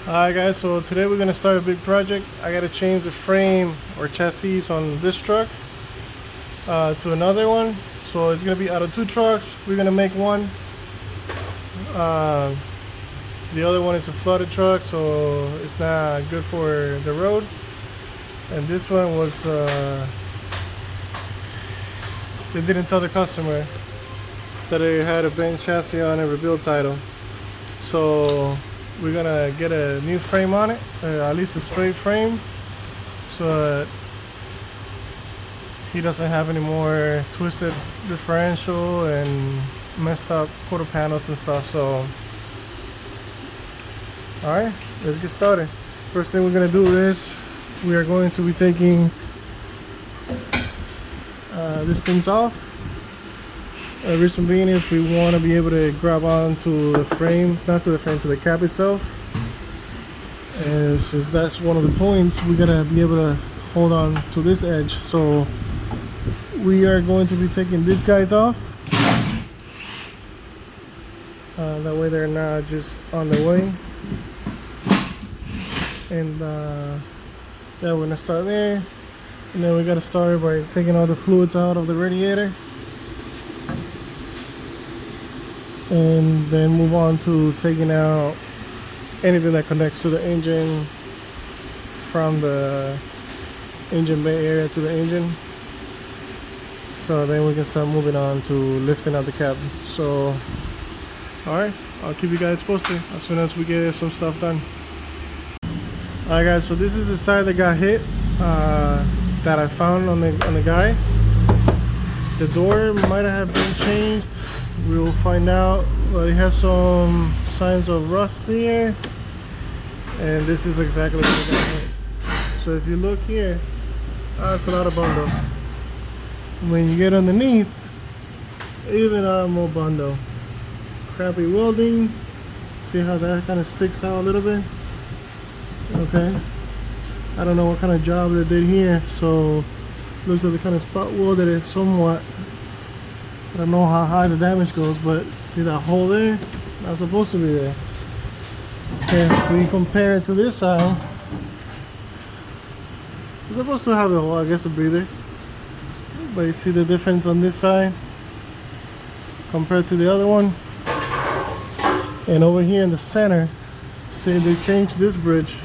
Alright guys, so today we're gonna start a big project. I gotta change the frame or chassis on this truck to another one. So it's gonna be out of two trucks. We're gonna make one. Uh, the other one is a flooded truck, so it's not good for the road. And this one was, they didn't tell the customer that it had a bent chassis on a rebuild title. So we're gonna get a new frame on it, at least a straight frame, so that he doesn't have any more twisted differential and messed up quarter panels and stuff. So alright, let's get started. First thing we're gonna do is we are going to be taking these things off. The reason being is we want to be able to grab onto the frame, not to the frame, to the cab itself. And since that's one of the points, we gotta be able to hold on to this edge. So we are going to be taking these guys off. That way they're not just on the way. And yeah, we're gonna start there. And then we gotta start by taking all the fluids out of the radiator. And then move on to taking out anything that connects to the engine from the engine bay area to the engine. So then we can start moving on to lifting out the cab. So alright, I'll keep you guys posted as soon as we get some stuff done. Alright guys, so this is the side that got hit, that I found on the guy. The door might have been changed. We will find out, but it has some signs of rust here, and this is exactly what it got hit. So if you look here, that's a lot of bundle. When you get underneath, even more bundle. Crappy welding. See how that kind of sticks out a little bit? Okay. I don't know what kind of job they did here, so looks like they kind of spot welded it somewhat. I don't know how high the damage goes, but see that hole there? Not supposed to be there. Okay, if we compare it to this side, it's supposed to have a hole, I guess, a breather. But you see the difference on this side compared to the other one. And over here in the center, see they changed this bridge.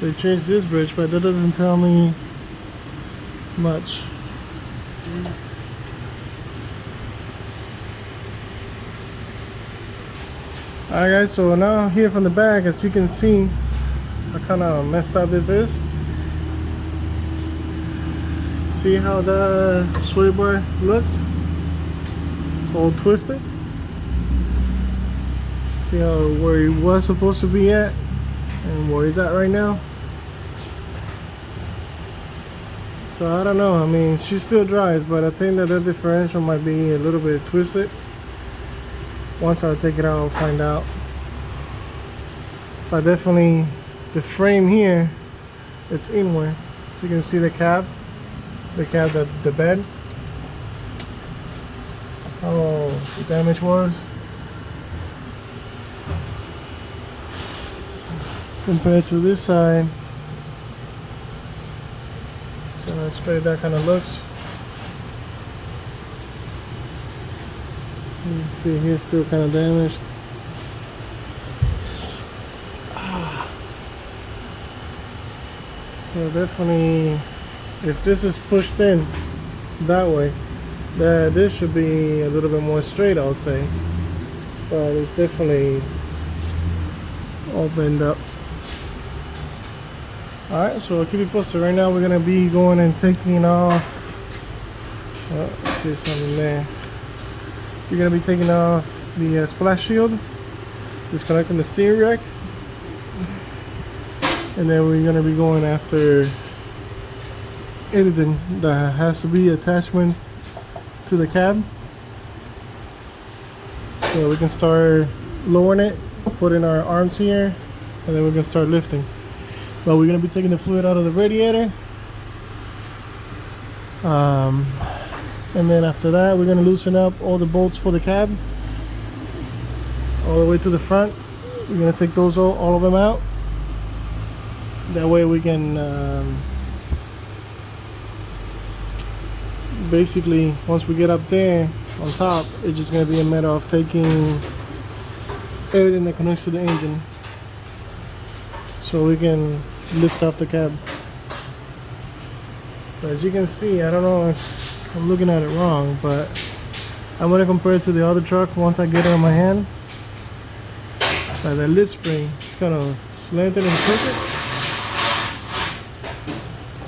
They changed this bridge, but that doesn't tell me much. Alright guys, so now here from the back, as you can see, how kind of messed up this is. See how the sway bar looks? It's all twisted. See how where he was supposed to be at and where he's at right now. So I don't know, I mean, she still drives, but I think that the differential might be a little bit twisted. Once I take it out, I'll find out. But definitely the frame here, it's inward. So you can see the cab, the bed. How the damage was compared to this side. So how straight that kind of looks. You can see here's still kind of damaged. So definitely, if this is pushed in that way, this should be a little bit more straight, I'll say. But it's definitely all bent up. Alright, so I'll keep you posted. Right now we're going to be going and taking off, let's see something there. We're going to be taking off the splash shield, disconnecting the steering rack, and then we're going to be going after anything that has to be attachment to the cab. So we can start lowering it, putting our arms here, and then we're going to start lifting. But we're going to be taking the fluid out of the radiator. And then after that, we're going to loosen up all the bolts for the cab all the way to the front. We're gonna take those all of them out. That way we can basically, once we get up there on top, it's just gonna be a matter of taking everything that connects to the engine so we can lift off the cab. But as you can see, I don't know if I'm looking at it wrong, but I'm gonna compare it to the other truck once I get it on my hand. The lid spring is kind of slanted and crooked,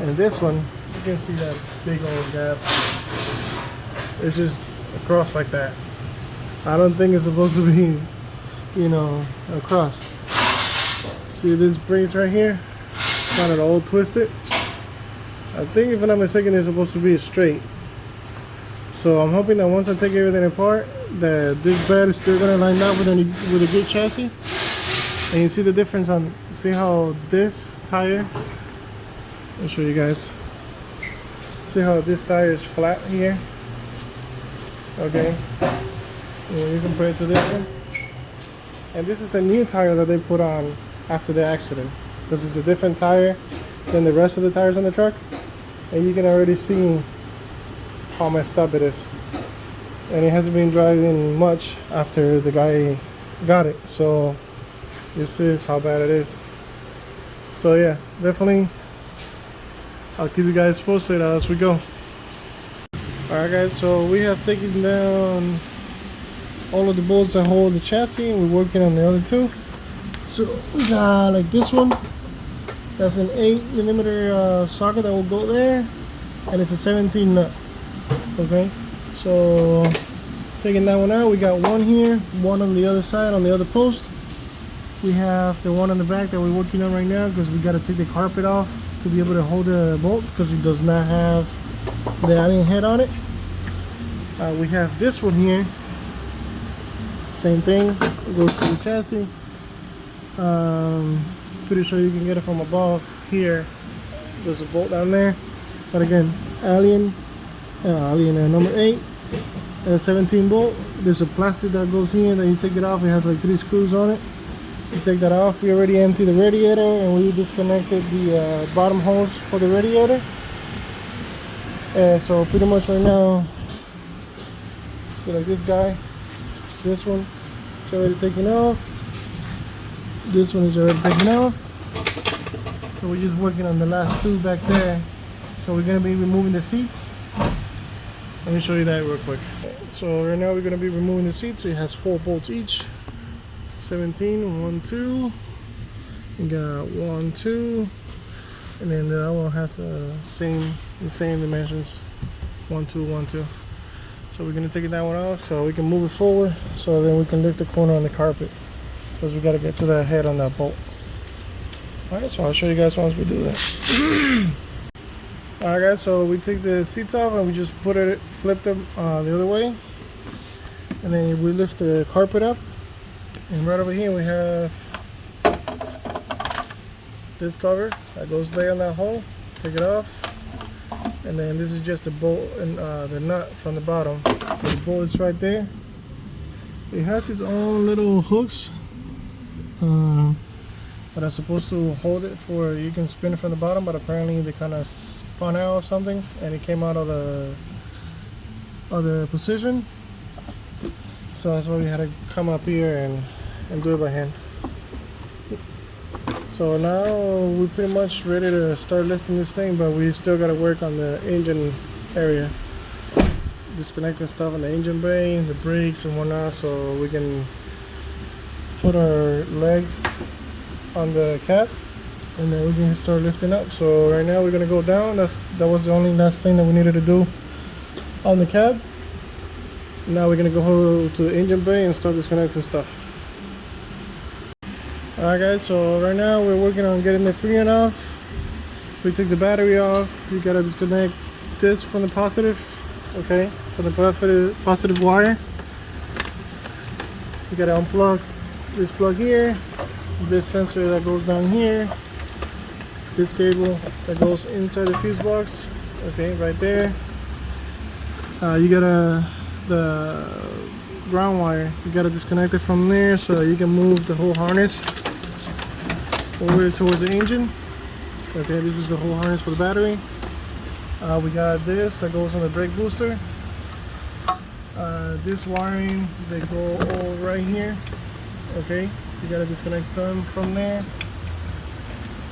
and this one, you can see that big old gap. It's just across like that. I don't think it's supposed to be, you know, across. See this brace right here? Kind of all twisted. I think, if I'm not mistaken, it's supposed to be straight. So I'm hoping that once I take everything apart, that this bed is still gonna line up with a good chassis. And you see the difference on, see how this tire, I'll show you guys. See how this tire is flat here? Okay. And you compare it to this one. And this is a new tire that they put on after the accident. This is a different tire than the rest of the tires on the truck. And you can already see how messed up it is. And it hasn't been driving much after the guy got it. So this is how bad it is. So yeah, definitely I'll keep you guys posted as we go. Alright guys, so we have taken down all of the bolts that hold the chassis, and we're working on the other two. So we got like this one, that's an 8mm socket that will go there, and it's a 17 nut. Okay, so taking that one out, we got one here, one on the other side on the other post. We have the one on the back that we're working on right now, because we got to take the carpet off to be able to hold the bolt, because it does not have the alien head on it. We have this one here, same thing, it goes to the chassis. Pretty sure you can get it from above here. There's a bolt down there, but again, alien number 8, 17 bolt. There's a plastic that goes here that you take it off. It has like 3 screws on it. You take that off. We already emptied the radiator, and we disconnected the bottom hose for the radiator. So pretty much right now, so like this guy, this one, it's already taken off. This one is already taken off. So we're just working on the last 2 back there. So we're gonna be removing the seats. Let me show you that real quick. So right now we're gonna be removing the seats. It has 4 bolts each. 17, 1, 2. We got 1, 2, and then the other one has the same dimensions. 1, 2, 1, 2. So we're gonna take that one off so we can move it forward, so then we can lift the corner on the carpet, because we got to get to that head on that bolt. Alright, so I'll show you guys once we do that. Alright guys, so we take the seats off and we just flip them the other way, and then we lift the carpet up, and right over here we have this cover that goes there in that hole. Take it off, and then this is just the bolt and the nut from the bottom. The bolt is right there. It has its own little hooks that are supposed to hold it for, you can spin it from the bottom, but apparently they kind of spun out or something, and it came out of the position. So that's why we had to come up here and do it by hand. So now we're pretty much ready to start lifting this thing, but we still got to work on the engine area, disconnecting stuff in the engine bay, the brakes and whatnot, so we can put our legs on the cab, and then we can start lifting up. So right now we're gonna go down. That was the only last thing that we needed to do on the cab. Now we're gonna go to the engine bay and start disconnecting stuff. Alright guys, so right now we're working on getting the freon off. We took the battery off. You gotta disconnect this from the positive, okay, from the positive wire. You gotta unplug this plug here, this sensor that goes down here, this cable that goes inside the fuse box, okay, right there. You gotta, the ground wire. You gotta disconnect it from there so that you can move the whole harness over towards the engine. Okay, this is the whole harness for the battery. We got this that goes on the brake booster. This wiring, they go all right here. Okay, you gotta disconnect them from there.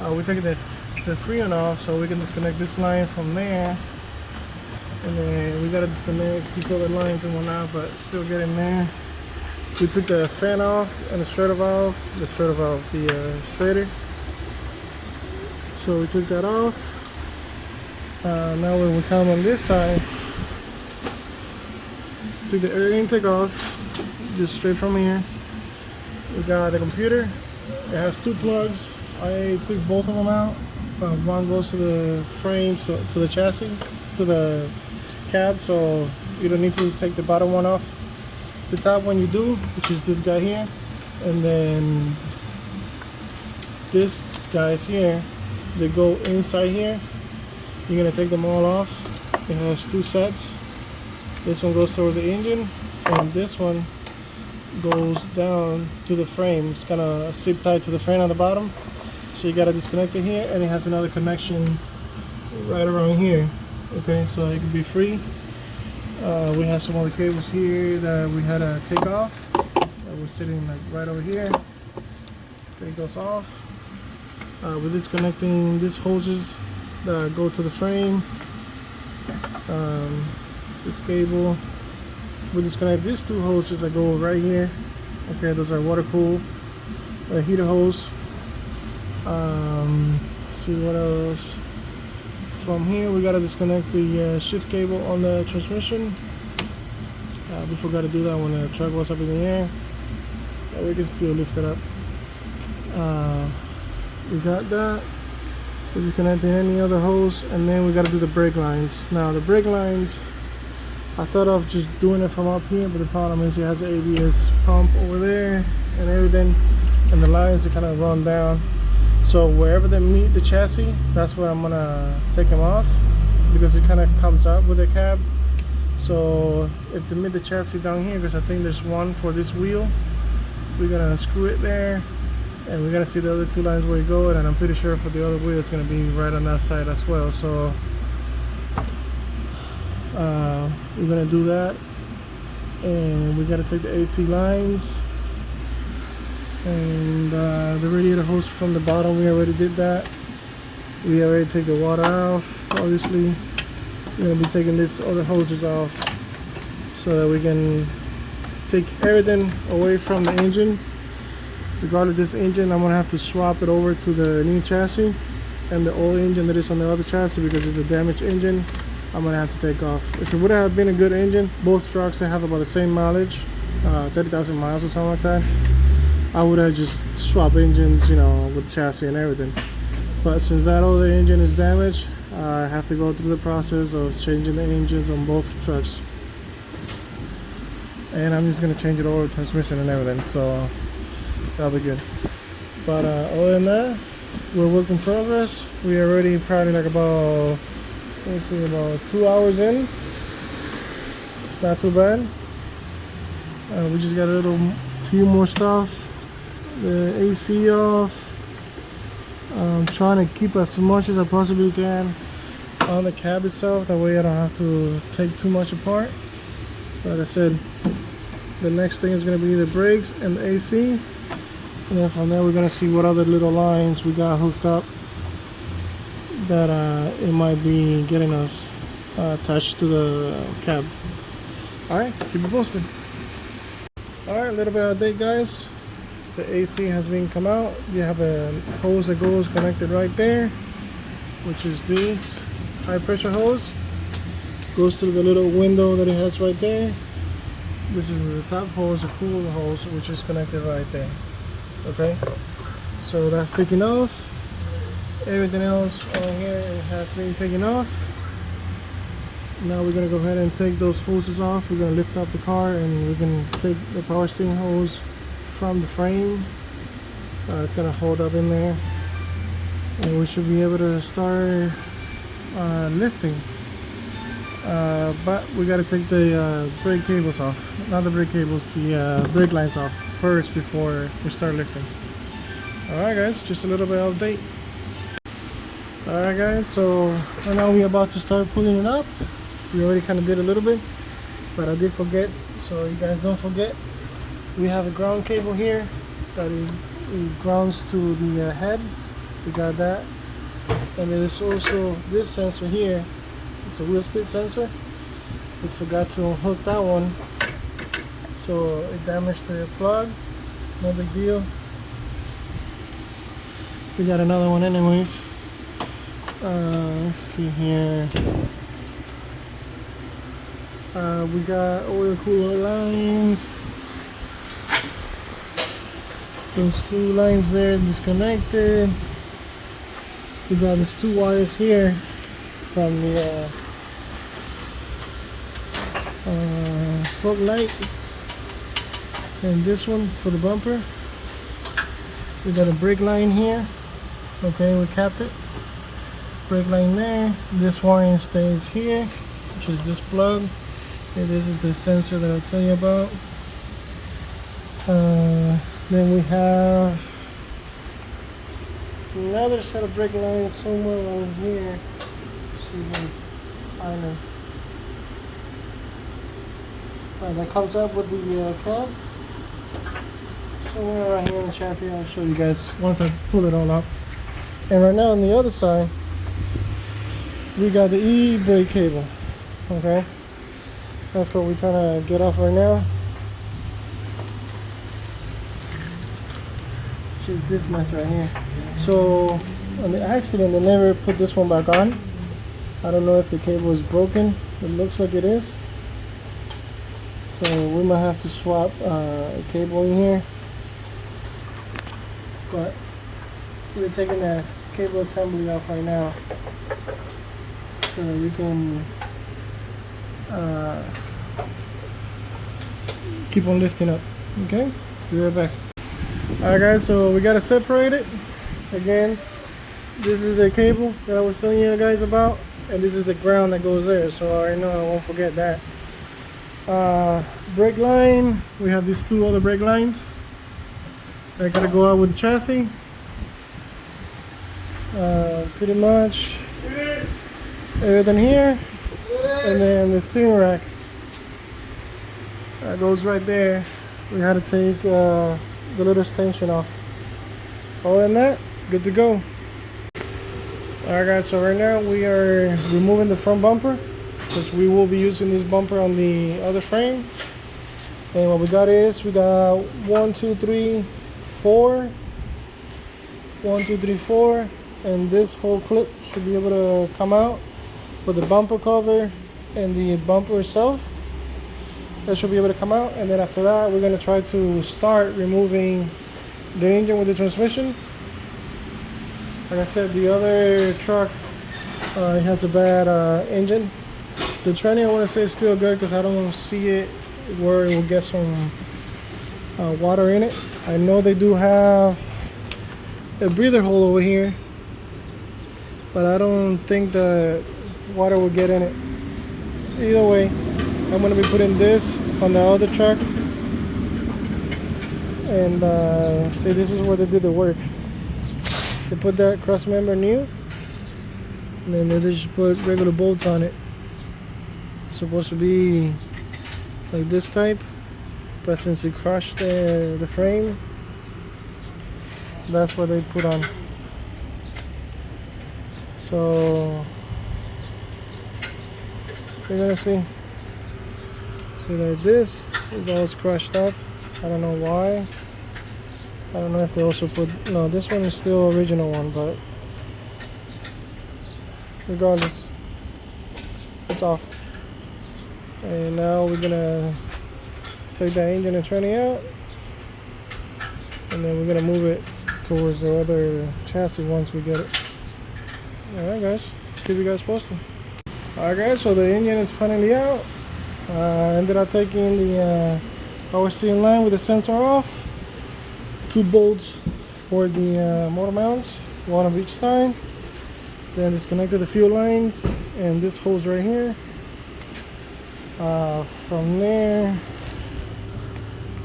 We're taking the freon off so we can disconnect this line from there, and then we gotta disconnect these other lines and whatnot, but still get in there. We took the fan off and the shredder valve, the shredder. So we took that off. Now when we come on this side, took the air intake off, just straight from here. We got the computer. It has two plugs. I took both of them out. One goes to the frame, so to the chassis, to the cab, so you don't need to take the bottom one off. The top one you do, which is this guy here, and then this guys here, they go inside here. You're gonna take them all off. It has two sets. This one goes towards the engine, and this one goes down to the frame. It's kind of zip tied to the frame on the bottom. So you gotta disconnect it here, and it has another connection right around here. Okay, so it can be free. We have some other cables here that we had to take off. That was sitting like right over here. Take those off. We're disconnecting these hoses that go to the frame. This cable. We disconnect these two hoses that go right here. Okay, those are water cool. Heater hose. Let's see what else. From here we gotta disconnect the shift cable on the transmission. We forgot to do that when the truck was up in the air. But we can still lift it up. We got that. We're disconnecting any other hose, and then we gotta do the brake lines. Now the brake lines, I thought of just doing it from up here, but the problem is it has an ABS pump over there and everything, and the lines are kind of run down. So wherever they meet the chassis, that's where I'm gonna take them off, because it kind of comes up with the cab. So if they meet the chassis down here, because I think there's one for this wheel, we're gonna screw it there, and we're gonna see the other two lines where it go, and I'm pretty sure for the other wheel it's gonna be right on that side as well. So we're gonna do that, and we gotta take the AC lines. And the radiator hose from the bottom, we already did that. We already take the water off. Obviously we're gonna be taking these other hoses off so that we can take everything away from the engine. Regardless of this engine, I'm gonna have to swap it over to the new chassis, and the old engine that is on the other chassis, because it's a damaged engine, I'm gonna have to take off. If it would have been a good engine, both trucks, they have about the same mileage, 30,000 miles or something like that, I would have just swapped engines, you know, with the chassis and everything. But since that other engine is damaged, I have to go through the process of changing the engines on both trucks. And I'm just gonna change it over to transmission and everything, so that'll be good. But other than that, we're work in progress. We already probably like about, let's see, about 2 hours in. It's not too bad. We just got a few more stuff. The AC off. I'm trying to keep as much as I possibly can on the cab itself, that way I don't have to take too much apart. Like I said, the next thing is going to be the brakes and the AC, and then from there we're going to see what other little lines we got hooked up that it might be getting us attached to the cab. Alright, keep it posted. Alright, a little bit of update, guys. The AC has been come out. You have a hose that goes connected right there, which is this high pressure hose. Goes through the little window that it has right there. This is the top hose, the cool hose, which is connected right there. Okay, so that's taken off. Everything else on here has been taken off. Now we're gonna go ahead and take those hoses off. We're gonna lift up the car, and we can take the power steering hose from the frame. It's gonna hold up in there, and we should be able to start lifting. But we got to take the brake cables off, not the brake cables, the brake lines off first before we start lifting. Alright guys, just a little bit of update. Alright guys, so right now we're about to start pulling it up. We already kind of did a little bit, but I did forget, so you guys don't forget. We have a ground cable here that it grounds to the head. We got that. And there's also this sensor here. It's a wheel speed sensor. We forgot to unhook that one, so it damaged the plug. No big deal. We got another one anyways. Let's see here. We got oil cooler lines. Those two lines there disconnected. We got these two wires here from the fog light, and this one for the bumper. We got a brake line here. Okay, we capped it. Brake line there. This wire stays here, which is this plug. And this is the sensor that I'll tell you about. Then we have another set of brake lines somewhere around here. Let's see if we can find them. That comes up with the cab. Somewhere around here in the chassis. I'll show you guys once I pull it all up. And right now on the other side, we got the e-brake cable. Okay, that's what we're trying to get off right now. Which is this mess right here. So on the accident, they never put this one back on. I don't know if the cable is broken. It looks like it is. So we might have to swap a cable in here. But we're taking the cable assembly off right now, so that we can keep on lifting up. Okay, be right back. Alright guys, so we gotta separate it. Again, this is the cable that I was telling you guys about, and this is the ground that goes there, so I know I won't forget that. Brake line, we have these two other brake lines that gotta go out with the chassis. Pretty much everything here, and then the steering rack that goes right there. We had to take the little extension off. Other than that, good to go. Alright guys, so right now we are removing the front bumper, because we will be using this bumper on the other frame. And what we got is, we got 1, 2, 3, 4. 1, 2, 3, 4. And this whole clip should be able to come out with the bumper cover and the bumper itself. That should be able to come out. And then after that, we're going to try to start removing the engine with the transmission. Like I said, the other truck it has a bad engine. The tranny, I want to say, is still good, because I don't see it where it will get some water in it. I know they do have a breather hole over here, but I don't think the water will get in it. Either way, I'm going to be putting this on the other truck, and see, this is where they did the work. They put that cross member new, and then they just put regular bolts on it. It's supposed to be like this type, but since we crushed the frame, that's what they put on. So you're gonna see that this is all crushed up. I don't know why. I don't know if they also put, no, this one is still original one, but regardless, it's off. And now we're gonna take that engine and tranny out, and then we're gonna move it towards the other chassis once we get it. Alright guys, keep you guys posted. Alright guys, so the engine is finally out. Ended up taking the power steering line with the sensor off. 2 bolts for the motor mounts, 1 of each side. Then disconnected the fuel lines and this hose right here. From there,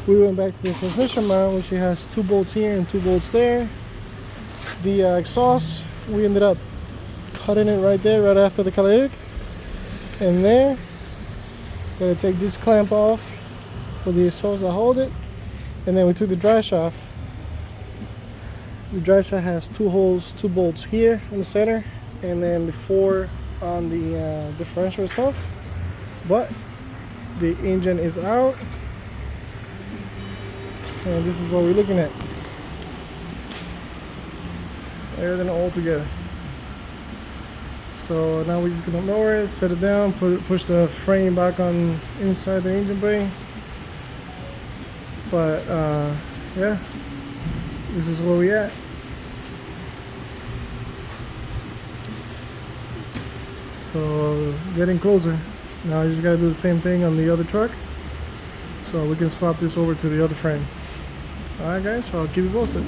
we went back to the transmission mount, which has 2 bolts here and 2 bolts there. The exhaust, we ended up cutting it right there, right after the catalytic. And there, gotta take this clamp off for the exhaust to hold it. And then we took the drive shaft. The drive shaft has 2 holes, 2 bolts here in the center, and then the 4 on the differential itself. But the engine is out, and this is what we're looking at. Everything all together. So now we're just gonna lower it, set it down, push the frame back on inside the engine bay. But yeah, this is where we at. So getting closer. Now I just gotta do the same thing on the other truck, so we can swap this over to the other frame. Alright guys, so I'll keep you posted.